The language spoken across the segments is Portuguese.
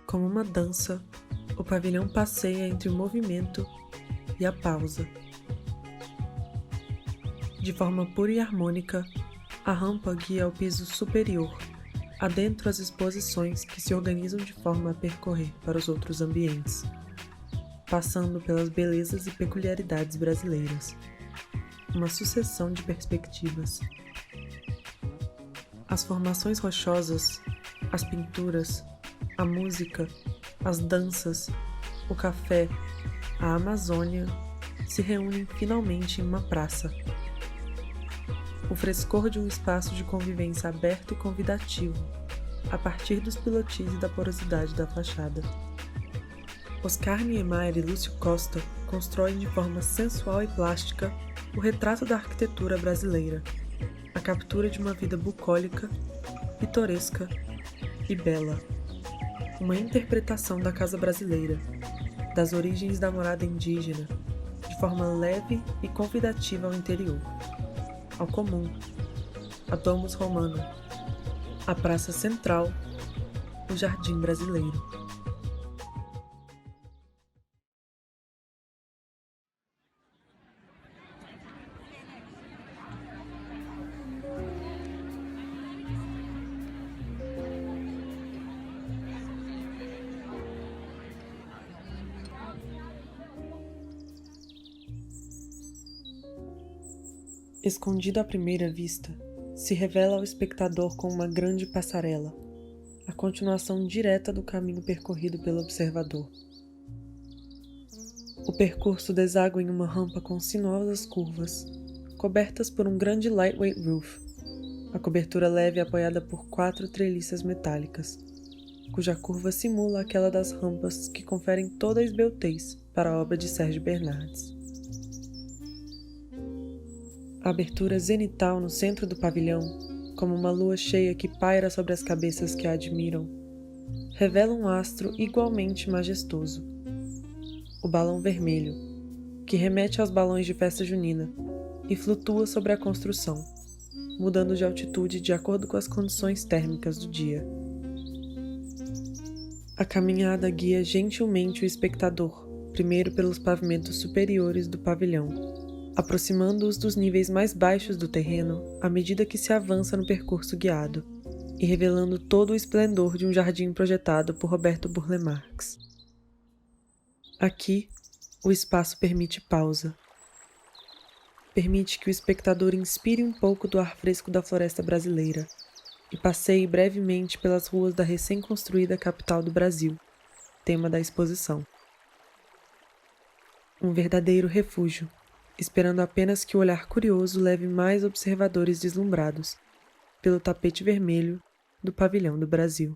Como uma dança, o pavilhão passeia entre o movimento e a pausa. De forma pura e harmônica, a rampa guia ao piso superior, adentro as exposições que se organizam de forma a percorrer para os outros ambientes, passando pelas belezas e peculiaridades brasileiras. Uma sucessão de perspectivas. As formações rochosas, as pinturas, a música, as danças, o café, a Amazônia se reúnem finalmente em uma praça. O frescor de um espaço de convivência aberto e convidativo, a partir dos pilotis e da porosidade da fachada. Oscar Niemeyer e Lúcio Costa constroem de forma sensual e plástica o retrato da arquitetura brasileira, a captura de uma vida bucólica, pitoresca e bela. Uma interpretação da casa brasileira, das origens da morada indígena, de forma leve e convidativa ao interior, ao comum, a Domus Romana, a praça central, o jardim brasileiro. Escondido à primeira vista, se revela ao espectador como uma grande passarela, a continuação direta do caminho percorrido pelo observador. O percurso deságua em uma rampa com sinuosas curvas, cobertas por um grande lightweight roof, a cobertura leve apoiada por 4 treliças metálicas, cuja curva simula aquela das rampas que conferem toda a esbeltez para a obra de Sérgio Bernardes. A abertura zenital no centro do pavilhão, como uma lua cheia que paira sobre as cabeças que a admiram, revela um astro igualmente majestoso. O balão vermelho, que remete aos balões de festa junina e flutua sobre a construção, mudando de altitude de acordo com as condições térmicas do dia. A caminhada guia gentilmente o espectador, primeiro pelos pavimentos superiores do pavilhão, aproximando-os dos níveis mais baixos do terreno à medida que se avança no percurso guiado, e revelando todo o esplendor de um jardim projetado por Roberto Burle Marx. Aqui, o espaço permite pausa. Permite que o espectador inspire um pouco do ar fresco da floresta brasileira e passeie brevemente pelas ruas da recém-construída capital do Brasil, tema da exposição. Um verdadeiro refúgio, esperando apenas que o olhar curioso leve mais observadores deslumbrados pelo tapete vermelho do pavilhão do Brasil.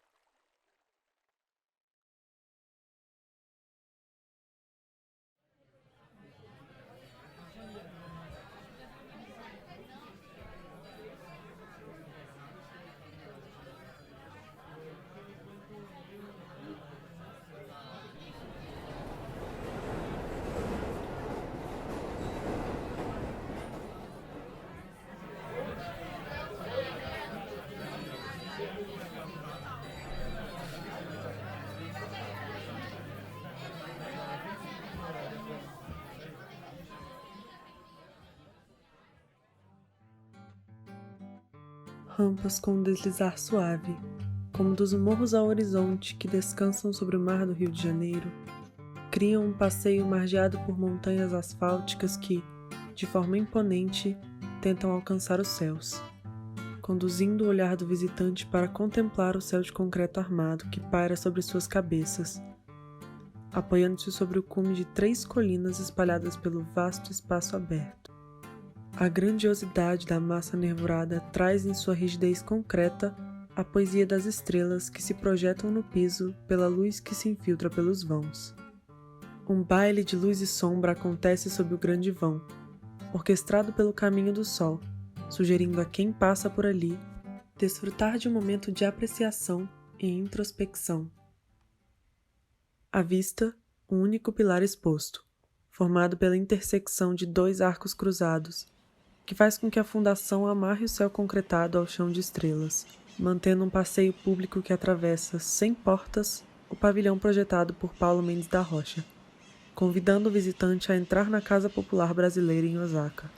Rampas com um deslizar suave, como dos morros ao horizonte que descansam sobre o mar do Rio de Janeiro, criam um passeio margeado por montanhas asfálticas que, de forma imponente, tentam alcançar os céus, conduzindo o olhar do visitante para contemplar o céu de concreto armado que paira sobre suas cabeças, apoiando-se sobre o cume de 3 colinas espalhadas pelo vasto espaço aberto. A grandiosidade da massa nervurada traz em sua rigidez concreta a poesia das estrelas que se projetam no piso pela luz que se infiltra pelos vãos. Um baile de luz e sombra acontece sob o grande vão, orquestrado pelo caminho do sol, sugerindo a quem passa por ali desfrutar de um momento de apreciação e introspecção. À vista, um único pilar exposto, formado pela intersecção de 2 arcos cruzados, que faz com que a fundação amarre o céu concretado ao chão de estrelas, mantendo um passeio público que atravessa sem portas o pavilhão projetado por Paulo Mendes da Rocha, convidando o visitante a entrar na Casa Popular Brasileira em Osaka.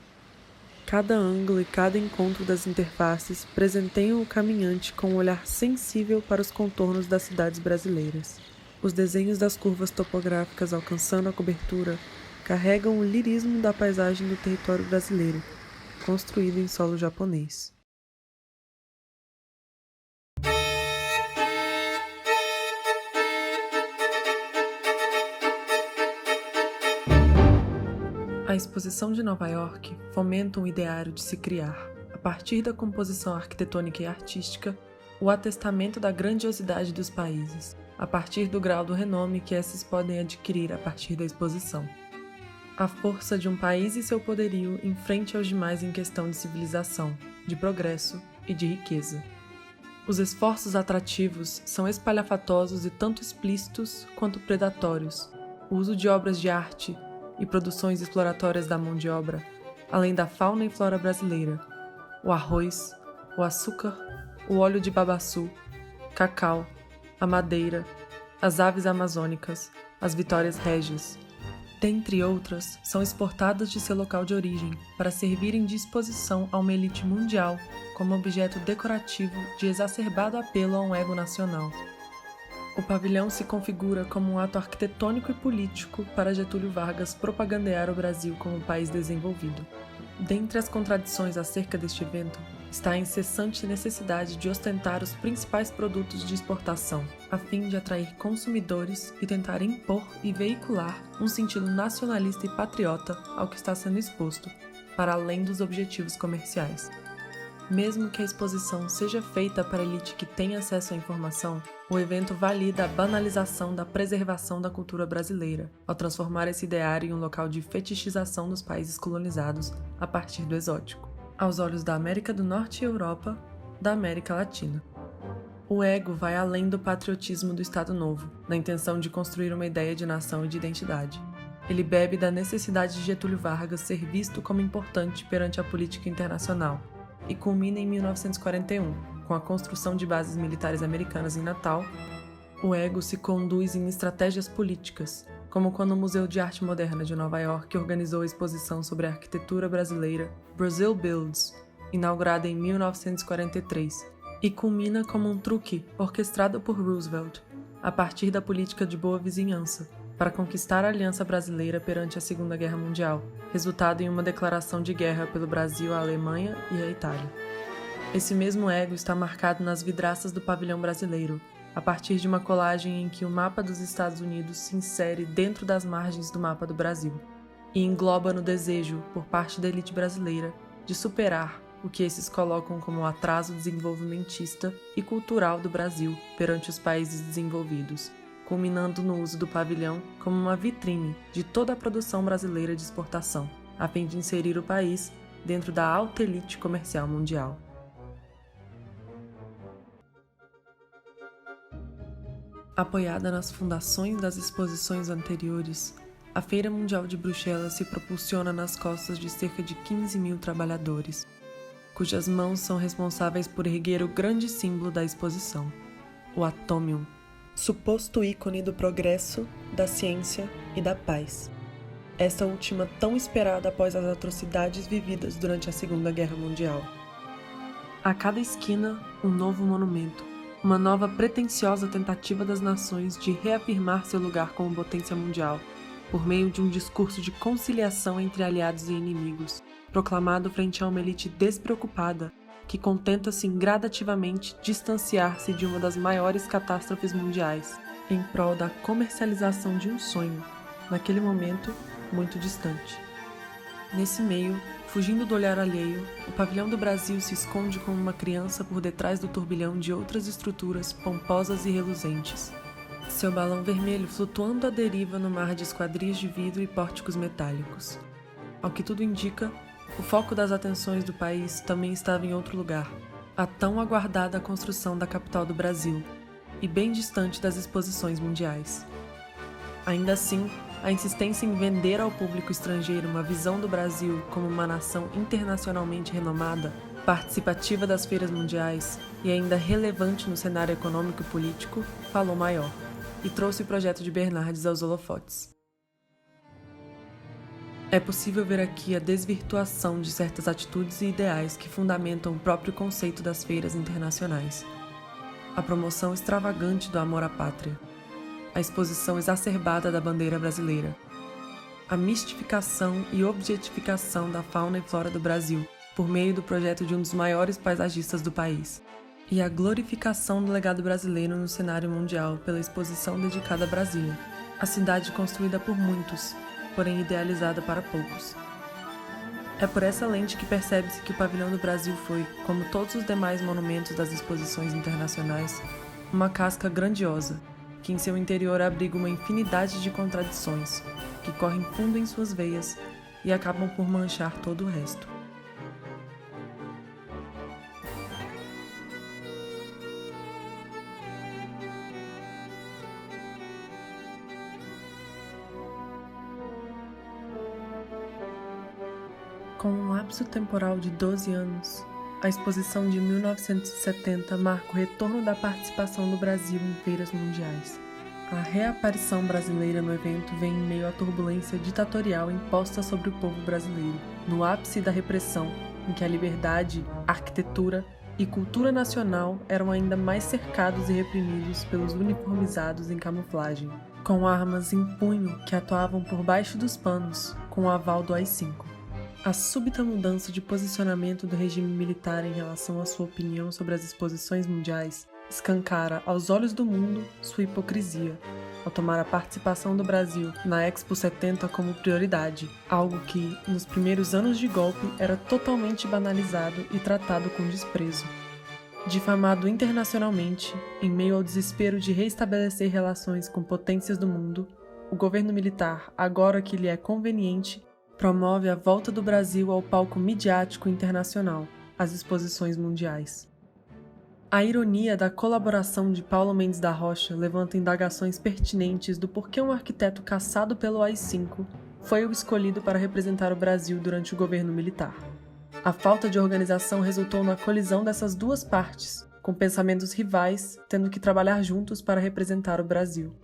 Cada ângulo e cada encontro das interfaces presenteiam o caminhante com um olhar sensível para os contornos das cidades brasileiras. Os desenhos das curvas topográficas alcançando a cobertura carregam o lirismo da paisagem do território brasileiro, construído em solo japonês. A exposição de Nova York fomenta um ideário de se criar, a partir da composição arquitetônica e artística, o atestamento da grandiosidade dos países, a partir do grau do renome que esses podem adquirir a partir da exposição. A força de um país e seu poderio em frente aos demais em questão de civilização, de progresso e de riqueza. Os esforços atrativos são espalhafatosos e tanto explícitos quanto predatórios. O uso de obras de arte e produções exploratórias da mão de obra, além da fauna e flora brasileira, o arroz, o açúcar, o óleo de babaçu, cacau, a madeira, as aves amazônicas, as vitórias régias, dentre outras, são exportadas de seu local de origem para servirem de exposição a uma elite mundial como objeto decorativo de exacerbado apelo a um ego nacional. O pavilhão se configura como um ato arquitetônico e político para Getúlio Vargas propagandear o Brasil como um país desenvolvido. Dentre as contradições acerca deste evento, está a incessante necessidade de ostentar os principais produtos de exportação, a fim de atrair consumidores e tentar impor e veicular um sentido nacionalista e patriota ao que está sendo exposto, para além dos objetivos comerciais. Mesmo que a exposição seja feita para a elite que tem acesso à informação, o evento valida a banalização da preservação da cultura brasileira, ao transformar esse ideário em um local de fetichização dos países colonizados a partir do exótico, aos olhos da América do Norte e Europa, da América Latina. O ego vai além do patriotismo do Estado Novo, na intenção de construir uma ideia de nação e de identidade. Ele bebe da necessidade de Getúlio Vargas ser visto como importante perante a política internacional, e culmina em 1941, com a construção de bases militares americanas em Natal. O ego se conduz em estratégias políticas, como quando o Museu de Arte Moderna de Nova York organizou a exposição sobre a arquitetura brasileira Brazil Builds, inaugurada em 1943, e culmina como um truque orquestrado por Roosevelt, a partir da política de boa vizinhança, para conquistar a aliança brasileira perante a Segunda Guerra Mundial, resultado em uma declaração de guerra pelo Brasil à Alemanha e à Itália. Esse mesmo ego está marcado nas vidraças do pavilhão brasileiro, a partir de uma colagem em que o mapa dos Estados Unidos se insere dentro das margens do mapa do Brasil, e engloba no desejo, por parte da elite brasileira, de superar o que esses colocam como o atraso desenvolvimentista e cultural do Brasil perante os países desenvolvidos, culminando no uso do pavilhão como uma vitrine de toda a produção brasileira de exportação, a fim de inserir o país dentro da alta elite comercial mundial. Apoiada nas fundações das exposições anteriores, a Feira Mundial de Bruxelas se propulsiona nas costas de cerca de 15 mil trabalhadores, cujas mãos são responsáveis por erguer o grande símbolo da exposição, o Atomium, suposto ícone do progresso, da ciência e da paz. Esta última tão esperada após as atrocidades vividas durante a Segunda Guerra Mundial. A cada esquina, um novo monumento, uma nova pretensiosa tentativa das nações de reafirmar seu lugar como potência mundial, por meio de um discurso de conciliação entre aliados e inimigos, proclamado frente a uma elite despreocupada, que contenta-se em gradativamente distanciar-se de uma das maiores catástrofes mundiais, em prol da comercialização de um sonho, naquele momento muito distante. Nesse meio, fugindo do olhar alheio, o pavilhão do Brasil se esconde como uma criança por detrás do turbilhão de outras estruturas pomposas e reluzentes. Seu balão vermelho flutuando à deriva no mar de esquadrias de vidro e pórticos metálicos. Ao que tudo indica, o foco das atenções do país também estava em outro lugar, a tão aguardada construção da capital do Brasil, e bem distante das exposições mundiais. Ainda assim, a insistência em vender ao público estrangeiro uma visão do Brasil como uma nação internacionalmente renomada, participativa das feiras mundiais e ainda relevante no cenário econômico e político, falou maior. e trouxe o projeto de Bernardes aos holofotes. É possível ver aqui a desvirtuação de certas atitudes e ideais que fundamentam o próprio conceito das feiras internacionais. A promoção extravagante do amor à pátria, a exposição exacerbada da bandeira brasileira, a mistificação e objetificação da fauna e flora do Brasil por meio do projeto de um dos maiores paisagistas do país, e a glorificação do legado brasileiro no cenário mundial pela exposição dedicada a Brasília, a cidade construída por muitos, porém idealizada para poucos. É por essa lente que percebe-se que o Pavilhão do Brasil foi, como todos os demais monumentos das exposições internacionais, uma casca grandiosa, que em seu interior abriga uma infinidade de contradições, que correm fundo em suas veias e acabam por manchar todo o resto. Com um lapso temporal de 12 anos, a exposição de 1970 marca o retorno da participação do Brasil em feiras mundiais. A reaparição brasileira no evento vem em meio à turbulência ditatorial imposta sobre o povo brasileiro, no ápice da repressão, em que a liberdade, arquitetura e cultura nacional eram ainda mais cercados e reprimidos pelos uniformizados em camuflagem, com armas em punho que atuavam por baixo dos panos, com o aval do AI-5. A súbita mudança de posicionamento do regime militar em relação à sua opinião sobre as exposições mundiais escancara aos olhos do mundo sua hipocrisia, ao tomar a participação do Brasil na Expo 70 como prioridade, algo que, nos primeiros anos de golpe, era totalmente banalizado e tratado com desprezo. Difamado internacionalmente, em meio ao desespero de reestabelecer relações com potências do mundo, o governo militar, agora que lhe é conveniente, promove a volta do Brasil ao palco midiático internacional, as exposições mundiais. A ironia da colaboração de Paulo Mendes da Rocha levanta indagações pertinentes do porquê um arquiteto caçado pelo AI-5 foi o escolhido para representar o Brasil durante o governo militar. A falta de organização resultou na colisão dessas duas partes, com pensamentos rivais tendo que trabalhar juntos para representar o Brasil.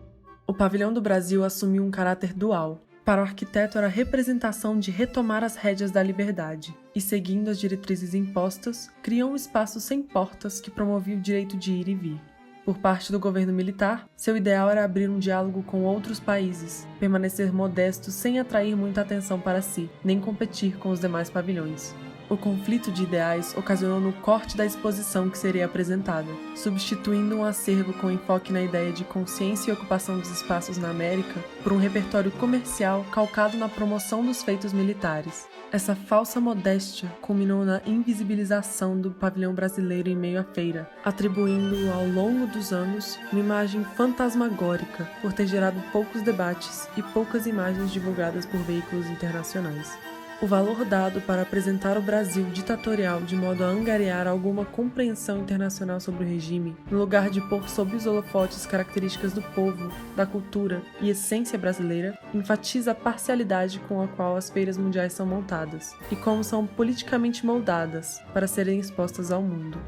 O Pavilhão do Brasil assumiu um caráter dual. Para o arquiteto era a representação de retomar as rédeas da liberdade, e seguindo as diretrizes impostas, criou um espaço sem portas que promovia o direito de ir e vir. Por parte do governo militar, seu ideal era abrir um diálogo com outros países, permanecer modesto sem atrair muita atenção para si, nem competir com os demais pavilhões. O conflito de ideais ocasionou no corte da exposição que seria apresentada, substituindo um acervo com enfoque na ideia de consciência e ocupação dos espaços na América por um repertório comercial calcado na promoção dos feitos militares. Essa falsa modéstia culminou na invisibilização do pavilhão brasileiro em meio à feira, atribuindo-o ao longo dos anos uma imagem fantasmagórica por ter gerado poucos debates e poucas imagens divulgadas por veículos internacionais. O valor dado para apresentar o Brasil ditatorial de modo a angariar alguma compreensão internacional sobre o regime, no lugar de pôr sob os holofotes características do povo, da cultura e essência brasileira, enfatiza a parcialidade com a qual as feiras mundiais são montadas e como são politicamente moldadas para serem expostas ao mundo.